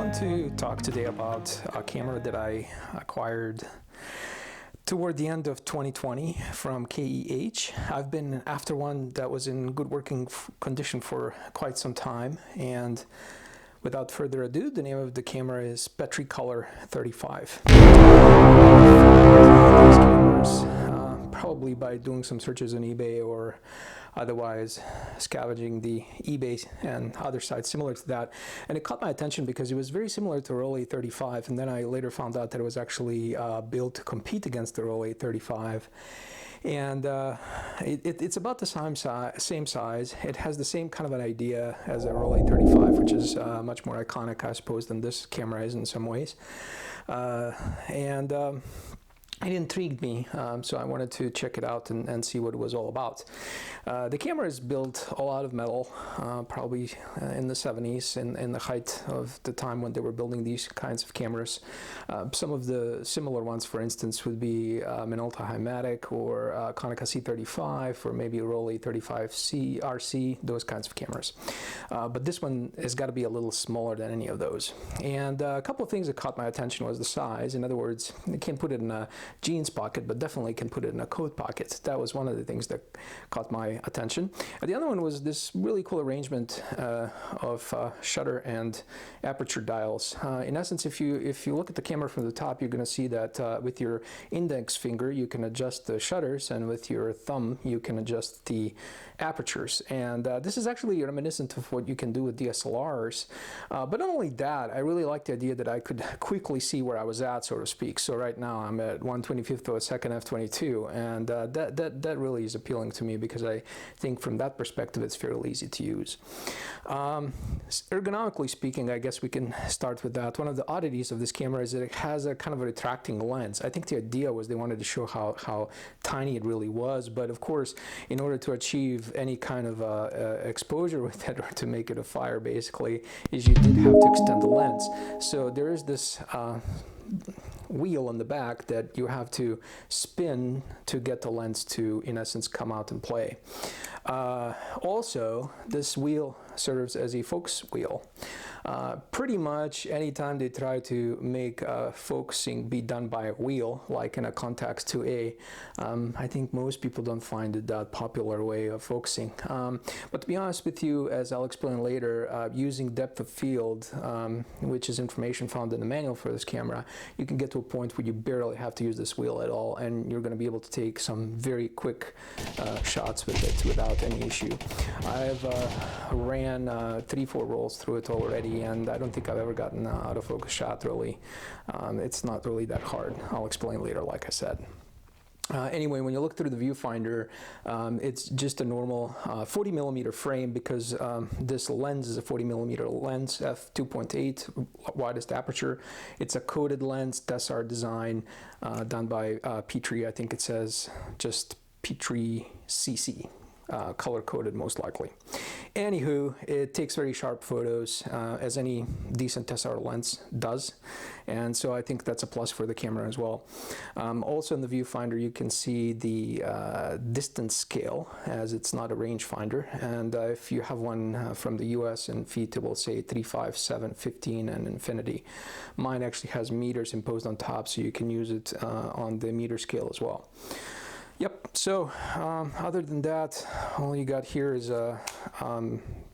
want to talk today about a camera that I acquired toward the end of 2020 from KEH. I've been after one that was in good working condition for quite some time, and without further ado, the name of the camera is PETRI Color 35. These cameras, probably by doing some searches on eBay or otherwise scavenging the eBay and other sites similar to that, and it caught my attention because it was very similar to Rollei 35, and then I later found out that it was actually built to compete against the Rollei 35. And it's about the same size. It has the same kind of an idea as a Rollei 35, which is much more iconic, I suppose, than this camera is in some ways. It intrigued me, so I wanted to check it out and see what it was all about. The camera is built all out of metal, probably in the 70s, in the height of the time when they were building these kinds of cameras. Some of the similar ones, for instance, would be Minolta Hymatic or Konica C35 or maybe Rollei 35C, RC, those kinds of cameras. But this one has got to be a little smaller than any of those. And a couple of things that caught my attention was the size. In other words, you can't put it in a jeans pocket, but definitely can put it in a coat pocket. That was one of the things that caught my attention. And the other one was this really cool arrangement of shutter and aperture dials. In essence, if you look at the camera from the top, you're going to see that with your index finger you can adjust the shutters, and with your thumb you can adjust the apertures. And this is actually reminiscent of what you can do with DSLRs. But not only that, I really like the idea that I could quickly see where I was at, so to speak. So right now I'm at 1/25th of a second f/22, and that really is appealing to me because I think from that perspective it's fairly easy to use. Ergonomically speaking, I guess we can start with that. One of the oddities of this camera is that it has a kind of a retracting lens. I think the idea was they wanted to show how tiny it really was, but of course, in order to achieve any kind of exposure with it, or to make it a fire basically, is you did have to extend the lens. So there is this wheel on the back that you have to spin to get the lens to, in essence, come out and play. Also, this wheel serves as a focus wheel. Pretty much anytime they try to make focusing be done by a wheel, like in a Contax 2A, I think most people don't find it that popular way of focusing. But to be honest with you, as I'll explain later, using depth of field, which is information found in the manual for this camera, you can get to a point where you barely have to use this wheel at all, and you're going to be able to take some very quick shots with it without any issue. I've ran 3-4 rolls through it already, and I don't think I've ever gotten an out of focus shot really. It's not really that hard. I'll explain later, like I said. Anyway, when you look through the viewfinder, it's just a normal 40 millimeter frame, because this lens is a 40 millimeter lens, f2.8 widest aperture. It's a coated lens, Tessar design, done by PETRI. I think it says just PETRI CC. Color coded most likely. Anywho, it takes very sharp photos, as any decent Tessar lens does, and so I think that's a plus for the camera as well. Also in the viewfinder you can see the distance scale, as it's not a rangefinder, and if you have one from the US in feet, it will say 3, 5, 7, 15 and infinity. Mine actually has meters imposed on top, so you can use it on the meter scale as well. Yep, so other than that, all you got here is a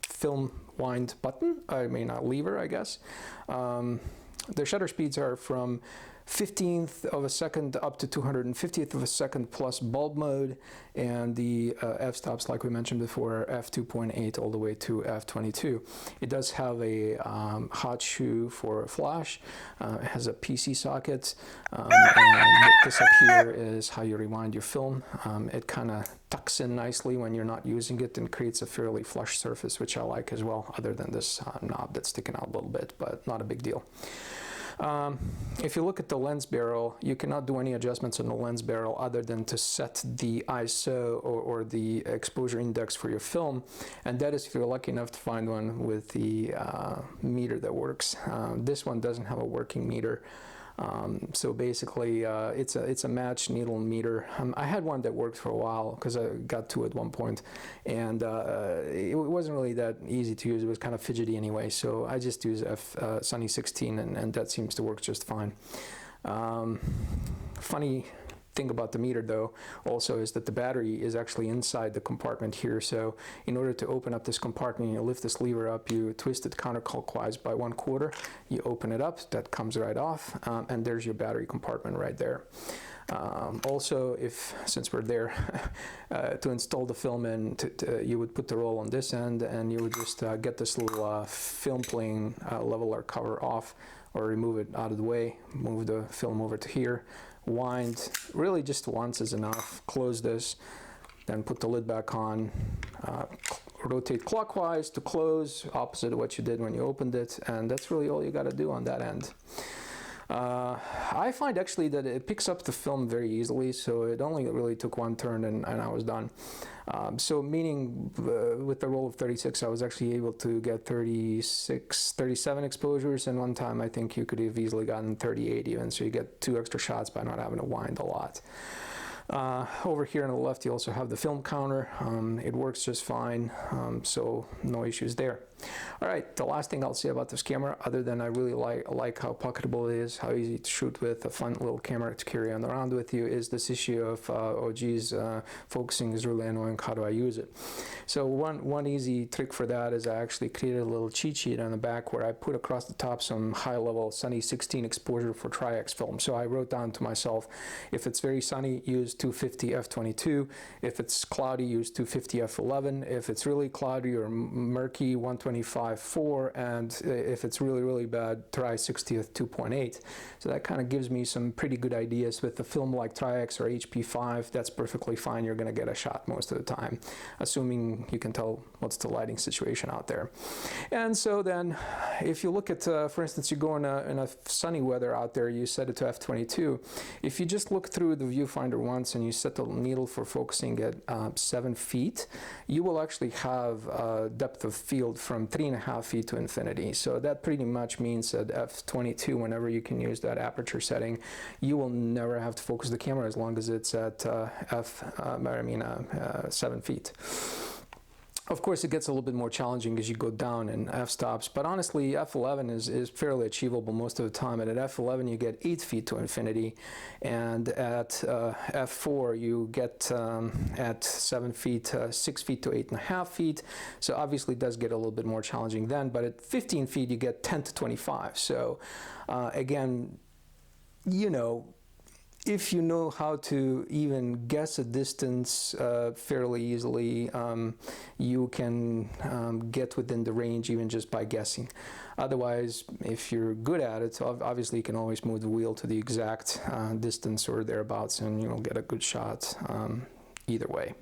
film wind button, lever, I guess. The shutter speeds are from 15th of a second up to 250th of a second plus bulb mode, and the f-stops, like we mentioned before, are f2.8 all the way to f22. It does have a hot shoe for a flash. It has a PC socket, and this up here is how you rewind your film. It kind of tucks in nicely when you're not using it and creates a fairly flush surface, which I like as well, other than this knob that's sticking out a little bit, but not a big deal. If you look at the lens barrel, you cannot do any adjustments on the lens barrel other than to set the ISO or the exposure index for your film, and that is if you're lucky enough to find one with the meter that works. This one doesn't have a working meter. So basically, it's a match needle meter. I had one that worked for a while because I got two at one point, and it wasn't really that easy to use. It was kind of fidgety anyway, so I just use Sunny 16, and that seems to work just fine. Funny thing about the meter though also is that the battery is actually inside the compartment here. So in order to open up this compartment, you lift this lever up, you twist it counterclockwise by 1/4, you open it up, that comes right off, and there's your battery compartment right there. Also, since we're there, to install the film in, you would put the roll on this end, and you would just get this little film plane leveler cover off, or remove it out of the way, move the film over to here, wind, really just once is enough, close this, then put the lid back on, rotate clockwise to close, opposite of what you did when you opened it, and that's really all you got to do on that end. I find actually that it picks up the film very easily, so it only really took one turn and I was done. So meaning with the roll of 36, I was actually able to get 37 exposures, and one time I think you could have easily gotten 38 even, so you get 2 extra shots by not having to wind a lot. Over here on the left you also have the film counter. It works just fine, so no issues there. Alright, the last thing I'll say about this camera, other than I really like how pocketable it is, how easy to shoot with, a fun little camera to carry on around with you, is this issue of oh geez, focusing is really annoying, how do I use it? So one easy trick for that is I actually created a little cheat sheet on the back where I put across the top some high-level sunny 16 exposure for Tri-X film. So I wrote down to myself, if it's very sunny, use 250 f/22, if it's cloudy, use 250 f/11, if it's really cloudy or murky, 125/4, and if it's really bad, try 60th 2.8. So that kind of gives me some pretty good ideas. With a film like Tri-X or HP5, that's perfectly fine. You're going to get a shot most of the time, assuming you can tell what's the lighting situation out there. And so then if you look at, for instance, you go in a sunny weather out there, you set it to f/22. If you just look through the viewfinder once and you set the needle for focusing at 7 feet, you will actually have a depth of field from 3.5 feet to infinity. So that pretty much means that f/22, whenever you can use that aperture setting, you will never have to focus the camera as long as it's at 7 feet. Of course, it gets a little bit more challenging as you go down in f-stops, but honestly, f/11 is fairly achievable most of the time. And at f/11, you get 8 feet to infinity, and at f4, you get at 7 feet, 6 feet to 8.5 feet. So obviously, it does get a little bit more challenging then. But at 15 feet, you get 10 to 25. So again, you know, if you know how to even guess a distance fairly easily, you can get within the range even just by guessing. Otherwise, if you're good at it, obviously you can always move the wheel to the exact distance or thereabouts, and you'll get a good shot either way.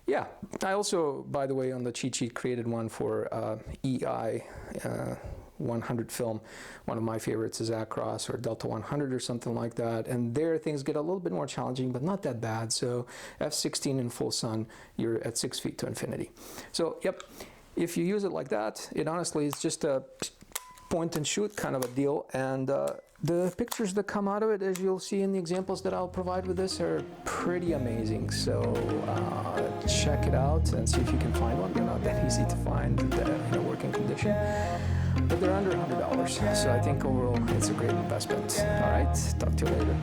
Yeah, I also, by the way, on the cheat sheet created one for EI 100 film. One of my favorites is Across or Delta 100 or something like that, and there things get a little bit more challenging, but not that bad. So f/16 in full sun, you're at 6 feet to infinity. So yep, if you use it like that, it honestly is just a point and shoot kind of a deal, and the pictures that come out of it, as you'll see in the examples that I'll provide with this, are pretty amazing. So check it out and see if you can find one. They're not that easy to find in a working condition, but they're under $100, so I think overall it's a great investment. All right, talk to you later.